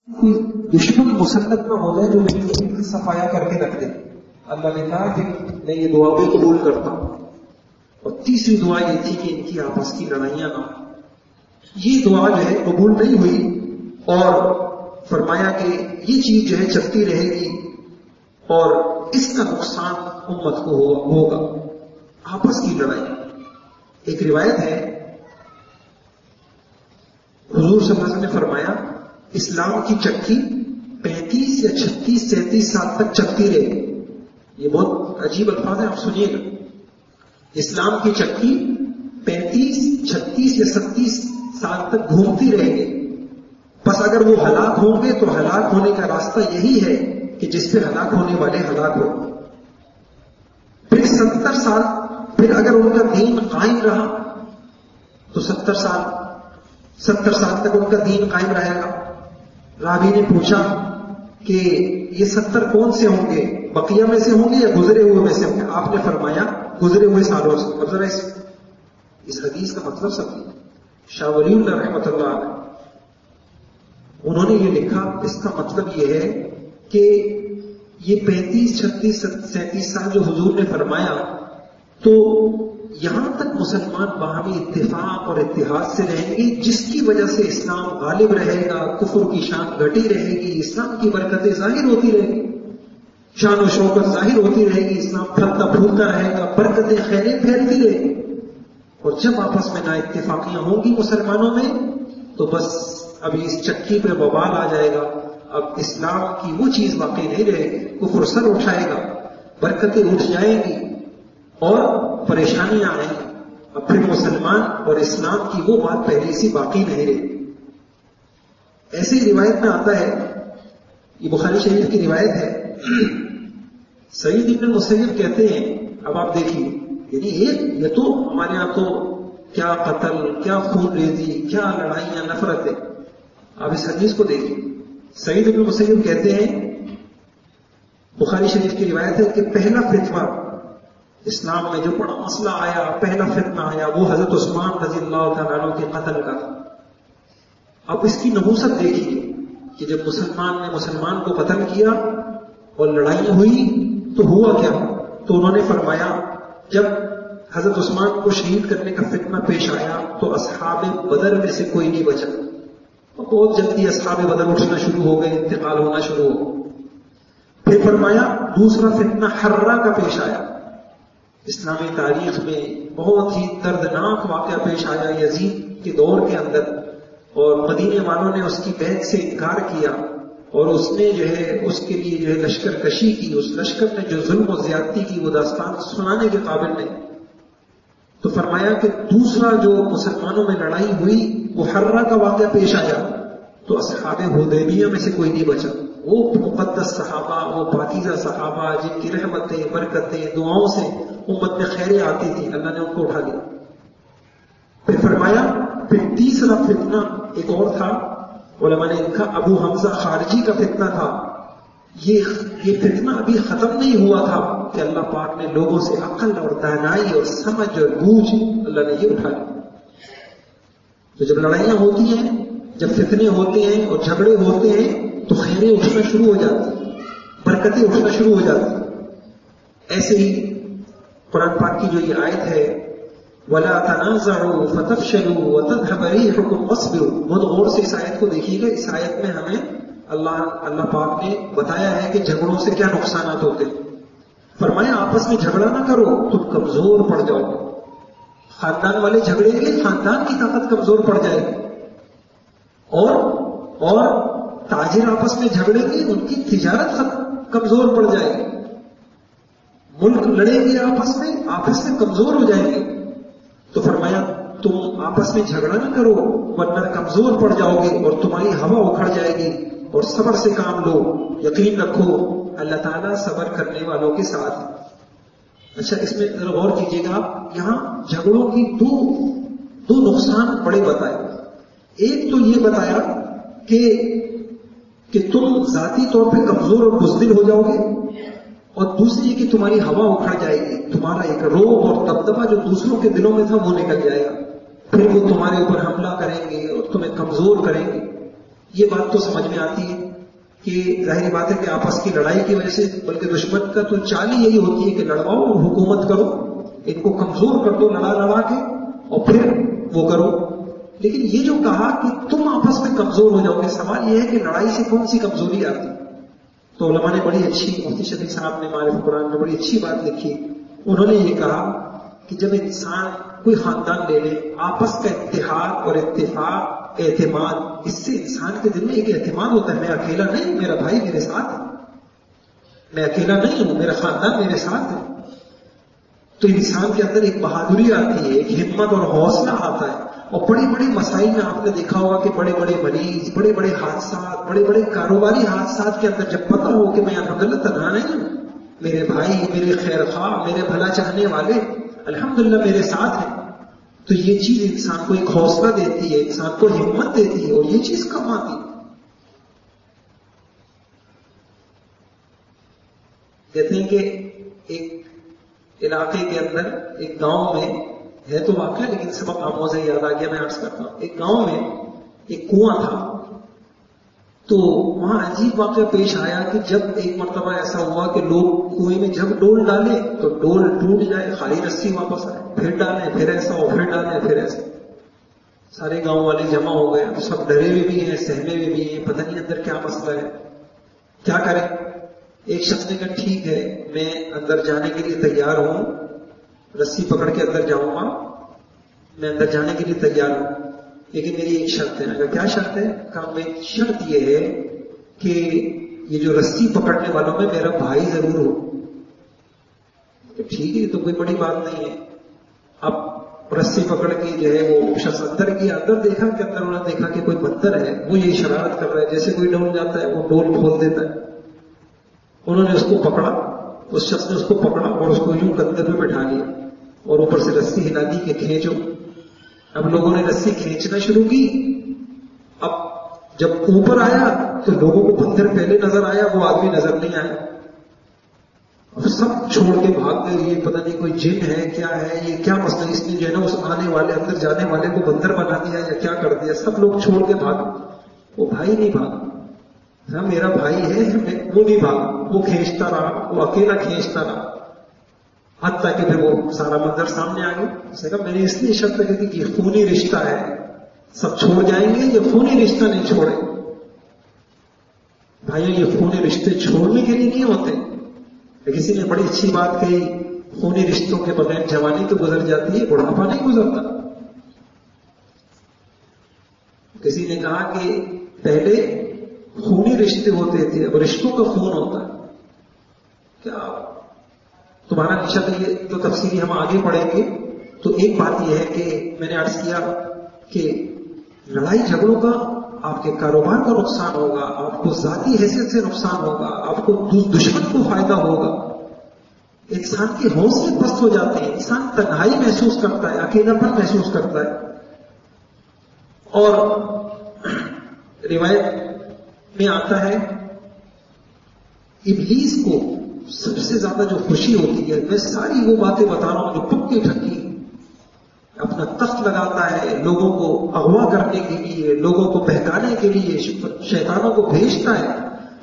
کوئی دشمن مسلط نہ ہو جائے جو میری صفایا کر کے رکھ دے. اللہ نے کہا کہ میں یہ دعا بھی قبول کرتا ہوں. اور تیسری دعا یہ تھی کہ ان کی آپس کی لڑائیاں نہ ہوں. یہ دعا جو ہے قبول نہیں ہوئی اور فرمایا کہ یہ چیز جو ہے چلتی رہے گی اور اس کا نقصان امت کو ہوگا. آپس کی لڑائی. ایک روایت ہے حضور صلی اللہ علیہ وسلم نے فرمایا اسلام کی چکی 35 یا 36 37 سال تک چلتی رہے گی. یہ بہت عجیب الفاظ ہے، آپ سنیے گا. اسلام کی چکی 35 36 یا 37 سال تک گھومتی رہے گی. بس اگر وہ ہلاک ہوں گے تو ہلاک ہونے کا راستہ یہی ہے کہ جس پہ ہلاک ہونے والے ہلاک ہو. پھر 70 سال پھر اگر ان کا دین قائم رہا تو 70 سال تک ان کا دین قائم رہے گا. راوی نے پوچھا کہ یہ 70 کون سے ہوں گے، بقیہ میں سے ہوں گے یا گزرے ہوئے میں سے ہوں گے؟ آپ نے فرمایا گزرے ہوئے سالوں سے. اب ذرا اس حدیث کا مطلب سمجھیے. شاہ ولی اللہ رحمۃ اللہ علیہ انہوں نے یہ لکھا، اس کا مطلب یہ ہے کہ یہ 35 36 37 سال جو حضور نے فرمایا تو یہاں تک مسلمان باہمی اتفاق اور اتحاد سے رہیں گے جس کی وجہ سے اسلام غالب رہے گا، کفر کی شان گھٹی رہے گی، اسلام کی برکتیں ظاہر ہوتی رہیں گی، شان و شوکت ظاہر ہوتی رہے گی، اسلام پھلتا پھولتا رہے گا، برکتیں خیریں پھیلتی رہے گی. اور جب آپس میں نا اتفاقیاں ہوں گی مسلمانوں میں تو بس ابھی اس چکی پہ وبال آ جائے گا. اب اسلام کی وہ چیز باقی نہیں رہے گی، کفر سر اٹھائے گا، برکتیں اٹھ جائیں گی اور پریشانیاں آئیں گی. اب پھر مسلمان اور اسلام کی وہ بات پہلے سی باقی نہیں رہی. ایسی روایت میں آتا ہے، یہ بخاری شریف کی روایت ہے، سعید ابن مسیب کہتے ہیں، اب آپ دیکھیے یعنی یہ تو ہمارے یہاں تو کیا قتل، کیا خون ریزی، کیا لڑائیاں، نفرتیں. آپ اس حدیث کو دیکھیے. سعید ابن مسیب کہتے ہیں، بخاری شریف کی روایت ہے کہ پہلا فتوہ اسلام میں جو بڑا مسئلہ آیا، پہلا فتنہ آیا، وہ حضرت عثمان رضی اللہ تعالیٰ عنہ کے قتل کا تھا. اب اس کی نحوست دیکھیے کہ جب مسلمان نے مسلمان کو قتل کیا اور لڑائی ہوئی تو ہوا کیا. تو انہوں نے فرمایا جب حضرت عثمان کو شہید کرنے کا فتنہ پیش آیا تو اصحاب بدر میں سے کوئی نہیں بچا. بہت جلدی اصحاب بدر اٹھنا شروع ہو گئے، انتقال ہونا شروع ہو. پھر فرمایا دوسرا فتنہ حرہ کا پیش آیا. اسلامی تاریخ میں بہت ہی دردناک واقعہ پیش آیا یزید کے دور کے اندر، اور مدینے والوں نے اس کی بیعت سے انکار کیا اور اس نے جو ہے اس کے لیے جو ہے لشکر کشی کی. اس لشکر نے جو ظلم و زیادتی کی وہ داستان سنانے کے قابل نہیں. تو فرمایا کہ دوسرا جو مسلمانوں میں لڑائی ہوئی وہ حرہ کا واقعہ پیش آیا تو اصحاب حدیبیہ میں سے کوئی نہیں بچا. وہ مقدس صحابہ، وہ پاکیزہ صحابہ جن کی رحمتیں، برکتیں، دعاؤں سے امت میں خیریں آتی تھی، اللہ نے ان کو اٹھا لیا. پھر فرمایا پھر تیسرا فتنہ ایک اور تھا، علماء نے لکھا ابو حمزہ خارجی کا فتنہ تھا. یہ فتنہ ابھی ختم نہیں ہوا تھا کہ اللہ پاک نے لوگوں سے عقل اور دانائی اور سمجھ اور بوجھ اللہ نے یہ اٹھا لی. تو جب لڑائیاں ہوتی ہیں، جب فتنے ہوتے ہیں اور جھگڑے ہوتے ہیں تو خیریں اٹھنا شروع ہو جاتی ہیں، برکتیں اٹھنا شروع ہو جاتی ہیں. ایسے ہی قرآن پاک کی جو یہ آیت ہے وَلَا تَنَازَعُوا فَتَفْشَلُوا وَتَذْهَبَ رِيحُكُمْ وَاصْبِرُوا، بہت غور سے اس آیت کو دیکھیے گا. اس آیت میں ہمیں اللہ پاک نے بتایا ہے کہ جھگڑوں سے کیا نقصانات ہوتے ہیں. فرمایا آپس میں جھگڑا نہ کرو، تم کمزور پڑ جاؤ. خاندان والے جھگڑیں گے، خاندان کی طاقت کمزور پڑ جائے گی. اور تاجر آپس میں جھگڑیں گے، ان کی تجارت کمزور پڑ جائے گی. ملک لڑیں گے آپس میں کمزور ہو جائیں گے. تو فرمایا تم آپس میں جھگڑا نہ کرو ورنہ کمزور پڑ جاؤ گے اور تمہاری ہوا اکھڑ جائے گی. اور صبر سے کام لو، یقین رکھو اللہ تعالیٰ صبر کرنے والوں کے ساتھ. اچھا اس میں غور کیجیے گا، یہاں جھگڑوں کی دو نقصان بڑے بتائے. ایک تو یہ بتایا کہ تم ذاتی طور پہ کمزور اور بزدل ہو جاؤ گے، اور دوسری کہ تمہاری ہوا اکھڑ جائے گی. تمہارا ایک روب اور دبدبہ جو دوسروں کے دلوں میں تھا وہ نکل جائے گا. پھر وہ تمہارے اوپر حملہ کریں گے اور تمہیں کمزور کریں گے. یہ بات تو سمجھ میں آتی ہے کہ ظاہری بات ہے کہ آپس کی لڑائی کی وجہ سے، بلکہ دشمن کا تو چال ہی یہی ہوتی ہے کہ لڑواؤ اور حکومت کرو، ان کو کمزور کر دو لڑا لڑا کے اور پھر وہ کرو. لیکن یہ جو کہا کہ تم آپس میں کمزور ہو جاؤ گے، سوال یہ ہے کہ لڑائی سے کون سی کمزوری آتی؟ تو علماء نے بڑی اچھی، مفتی شفیع صاحب نے معرفت قرآن میں بڑی اچھی بات لکھی. انہوں نے یہ کہا کہ جب انسان کوئی خاندان لے لے، آپس کا اتحاد اور اتفاق، اعتماد، اس سے انسان کے دل میں ایک اعتماد ہوتا ہے، میں اکیلا نہیں ہوں، میرا بھائی میرے ساتھ ہے، میں اکیلا نہیں ہوں، میرا خاندان میرے ساتھ ہے. تو انسان کے اندر ایک بہادری آتی ہے، ایک ہمت اور حوصلہ آتا ہے. اور بڑی بڑی مسائل میں آپ نے دیکھا ہوگا کہ بڑے بڑے مریض، بڑے بڑے حادثات، بڑے بڑے کاروباری حادثات کے اندر جب پتہ ہو کہ میں الحمدللہ تنہا نہیں ہوں، میرے بھائی، میرے خیر خواہ، میرے بھلا چاہنے والے الحمدللہ میرے ساتھ ہیں، تو یہ چیز انسان کو ایک حوصلہ دیتی ہے، انسان کو ہمت دیتی ہے، اور یہ چیز کم آتی ہے. کہتے ہیں کہ ایک علاقے کے اندر، ایک گاؤں میں ہے تو واقعہ لیکن سبق آموز ہے، یاد آ گیا میں عرض کرتا ہوں. ایک گاؤں میں ایک کنواں تھا، تو وہاں عجیب واقعہ پیش آیا کہ جب ایک مرتبہ ایسا ہوا کہ لوگ کنویں میں جب ڈول ڈالے تو ڈول ٹوٹ جائے، خالی رسی واپس آئے، پھر ڈالیں، پھر ایسا ہو، پھر ڈالیں، پھر ایسا. سارے گاؤں والے جمع ہو گئے، سب ڈرے ہوئے بھی ہیں، سہمے ہوئے بھی ہیں، پتہ نہیں اندر کیا مسئلہ ہے، کیا کریں. ایک شخص نے کہا ٹھیک ہے، میں اندر جانے کے لیے تیار ہوں، رسی پکڑ کے اندر جاؤں گا، میں اندر جانے کے لیے تیار ہوں، لیکن میری ایک شرط ہے. اگر کیا شرط ہے؟ کہا میں شرط یہ ہے کہ یہ جو رسی پکڑنے والوں میں میرا بھائی ضرور ہو. ٹھیک ہے، تو کوئی بڑی بات نہیں ہے. اب رسی پکڑ کے جو ہے وہ شخص اندر گیا، اندر دیکھا کہ اندر انہوں نے دیکھا کہ کوئی بندر ہے، وہ یہ شرارت کر رہا ہے، جیسے کوئی ڈول جاتا ہے وہ ڈول کھول دیتا ہے. انہوں نے اس کو پکڑا، اس شخص نے اس کو پکڑا اور اس کو یوں کندھے پہ بٹھا لیا اور اوپر سے رسی ہلا دی کہ کھینچو. اب لوگوں نے رسی کھینچنا شروع کی. اب جب اوپر آیا تو لوگوں کو بندر پہلے نظر آیا، وہ آدمی نظر نہیں آیا. اب سب چھوڑ کے بھاگ گئے، یہ پتہ نہیں کوئی جن ہے کیا ہے، یہ کیا مسئلہ، اس نے جو ہے نا اس آنے والے اندر جانے والے کو بندر بنا دیا یا کیا کر دیا. سب لوگ چھوڑ کے بھاگے. وہ بھائی نہیں بھاگا، میرا بھائی ہے، وہ نہیں بھاگا، وہ کھینچتا رہا، وہ اکیلا کھینچتا رہا، حتیٰ کہ پھر وہ سارا منظر سامنے آ گیا. اسے کہا میں نے اس لیے شرط کی تھی کہ خونی رشتہ ہے، سب چھوڑ جائیں گے، یہ خونی رشتہ نہیں چھوڑے. بھائیو یہ خونی رشتے چھوڑنے کے لیے نہیں ہوتے. کسی نے بڑی اچھی بات کہی، خونی رشتوں کے بغیر جوانی تو گزر جاتی ہے، بڑھاپا نہیں گزرتا. کسی نے کہا کہ پہلے خونی رشتے ہوتے تھے، اب رشتوں کا خون ہوتا ہے. کیا تمہارا نشا تو یہ تو تفصیلی ہم آگے پڑھیں گے. تو ایک بات یہ ہے کہ میں نے عرض کیا کہ لڑائی جھگڑوں کا آپ کے کاروبار کو نقصان ہوگا، آپ کو ذاتی حیثیت سے نقصان ہوگا، آپ کو دشمن کو فائدہ ہوگا. انسان کے حوصلے پست ہو جاتے ہیں، انسان تنہائی محسوس کرتا ہے، اکیلا پن محسوس کرتا ہے. اور روایت میں آتا ہے ابلیس کو سب سے زیادہ جو خوشی ہوتی ہے، میں ساری وہ باتیں بتا رہا ہوں جو پکی ٹھکی، اپنا تخت لگاتا ہے لوگوں کو اغوا کرنے کے لیے، لوگوں کو بہکانے کے لیے شیطانوں کو بھیجتا ہے،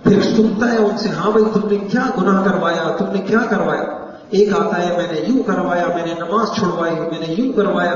پھر سنتا ہے ان سے، ہاں بھائی تم نے کیا گناہ کروایا، تم نے کیا کروایا. ایک آتا ہے میں نے یوں کروایا، میں نے نماز چھڑوائی، میں نے یوں کروایا.